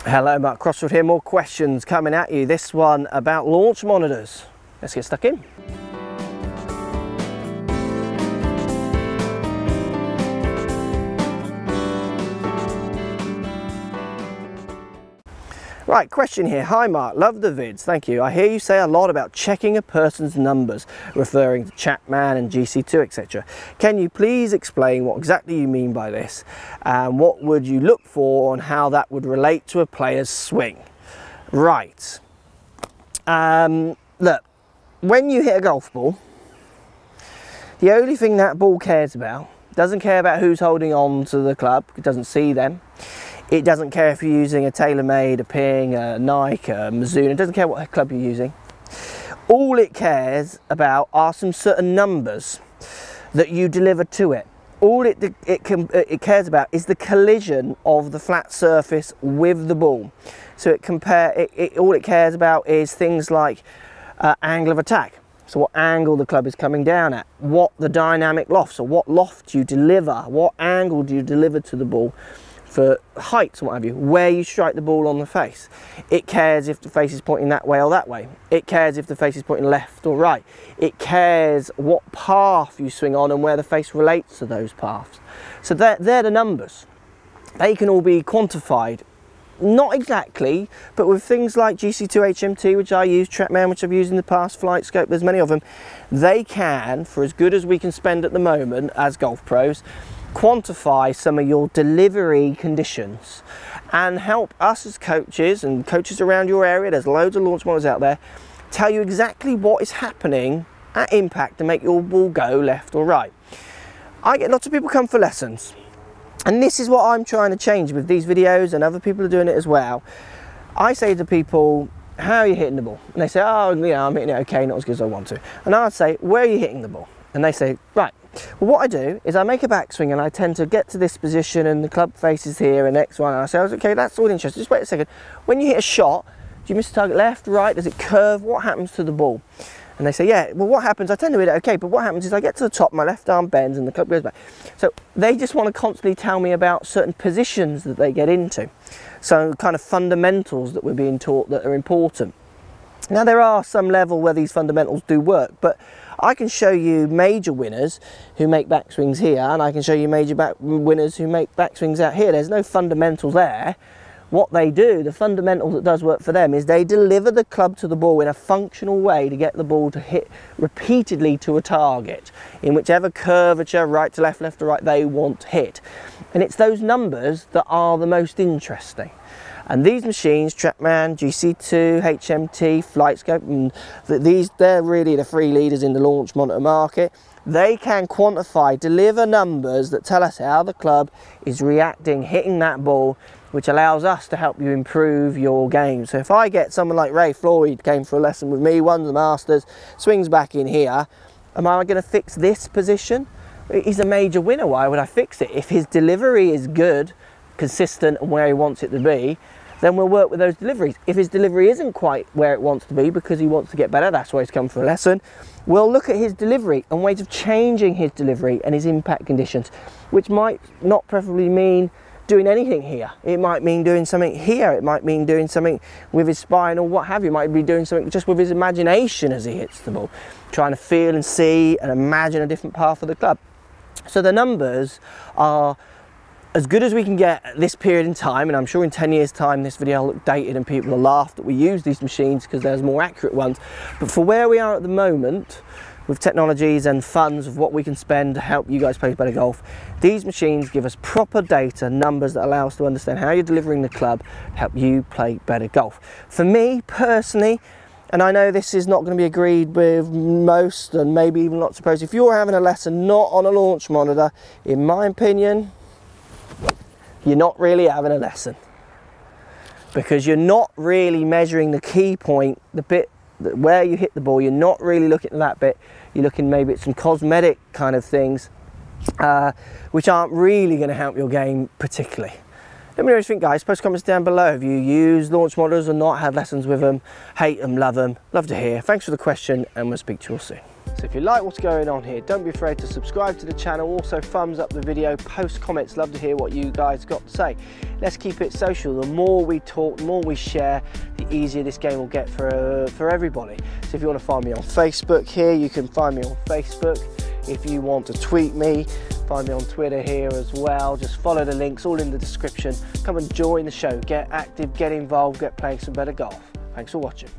Hello, Mark Crosswood here. More questions coming at you. This one about launch monitors. Let's get stuck in. Right, question here. Hi Mark, love the vids, thank you. I hear you say a lot about checking a person's numbers, referring to Trackman and GC2, etc. Can you please explain what exactly you mean by this? And what would you look for on how that would relate to a player's swing? Right. Look, when you hit a golf ball, the only thing that ball cares about, doesn't care about who's holding on to the club, it doesn't see them. It doesn't care if you're using a TaylorMade, a Ping, a Nike, a Mizuno, it doesn't care what club you're using. All it cares about are some certain numbers that you deliver to it. All it cares about is the collision of the flat surface with the ball. So all it cares about is things like angle of attack. So what angle the club is coming down at, what the dynamic loft, so what loft you deliver, what angle do you deliver to the ball, for heights and what have you, where you strike the ball on the face. It cares if the face is pointing that way or that way. It cares if the face is pointing left or right. It cares what path you swing on and where the face relates to those paths. So they're the numbers. They can all be quantified. Not exactly, but with things like GC2 HMT, which I use, Trackman, which I've used in the past, Flightscope, there's many of them, they can, for as good as we can spend at the moment as golf pros, quantify some of your delivery conditions and help us as coaches and coaches around your area, there's loads of launch models out there, tell you exactly what is happening at impact to make your ball go left or right. I get lots of people come for lessons, and this is what I'm trying to change with these videos, and other people are doing it as well. I say to people, how are you hitting the ball? And they say, oh, you know, I'm hitting it okay, not as good as I want to. And I'd say, where are you hitting the ball? And they say, right. Well, what I do is I make a backswing and I tend to get to this position and the club face is here and X1, and I say, okay, that's all interesting. Just wait a second. When you hit a shot, do you miss the target left, right? Does it curve? What happens to the ball? And they say, yeah, well, what happens? I tend to hit it okay, but what happens is I get to the top, my left arm bends and the club goes back. So they just want to constantly tell me about certain positions that they get into. So kind of fundamentals that we're being taught that are important. Now, there are some level where these fundamentals do work, but I can show you major winners who make backswings here, and I can show you major winners who make backswings out here. There's no fundamentals there. What they do, the fundamental that does work for them, is they deliver the club to the ball in a functional way to get the ball to hit repeatedly to a target in whichever curvature, right to left, left to right, they want to hit. And it's those numbers that are the most interesting. And these machines, Trackman, GC2, HMT, Flightscope, and they're really the free leaders in the launch monitor market. They can quantify, deliver numbers that tell us how the club is reacting, hitting that ball, which allows us to help you improve your game. So if I get someone like Ray Floyd, came for a lesson with me, won the Masters, swings back in here, am I going to fix this position? He's a major winner. Why would I fix it? If his delivery is good, consistent and where he wants it to be, then we'll work with those deliveries. If his delivery isn't quite where it wants to be because he wants to get better, that's why he's come for a lesson, we'll look at his delivery and ways of changing his delivery and his impact conditions, which might not preferably mean doing anything here. It might mean doing something here, it might mean doing something with his spine or what have you. It might be doing something just with his imagination as he hits the ball, trying to feel and see and imagine a different path of the club. So the numbers are as good as we can get at this period in time, and I'm sure in 10 years time this video will look dated and people will laugh that we use these machines because there's more accurate ones. But for where we are at the moment, with technologies and funds of what we can spend to help you guys play better golf, these machines give us proper data, numbers that allow us to understand how you're delivering the club, help you play better golf. For me personally, and I know this is not going to be agreed with most and maybe even lots of pros, if you're having a lesson not on a launch monitor, in my opinion, you're not really having a lesson, because you're not really measuring the key point, the bit where you hit the ball. You're not really looking at that bit. You're looking maybe at some cosmetic kind of things which aren't really going to help your game particularly. Let me know what you think, guys. Post comments down below. Have you used launch models or not, had lessons with them, hate them, love them? Love to hear. Thanks for the question, and we'll speak to you all soon. So if you like what's going on here, don't be afraid to subscribe to the channel. Also thumbs up the video, post comments, love to hear what you guys got to say. Let's keep it social. The more we talk, the more we share, the easier this game will get for everybody. So if you want to find me on Facebook here, you can find me on Facebook. If you want to tweet me, find me on Twitter here as well. Just follow the links, all in the description. Come and join the show, get active, get involved, get playing some better golf. Thanks for watching.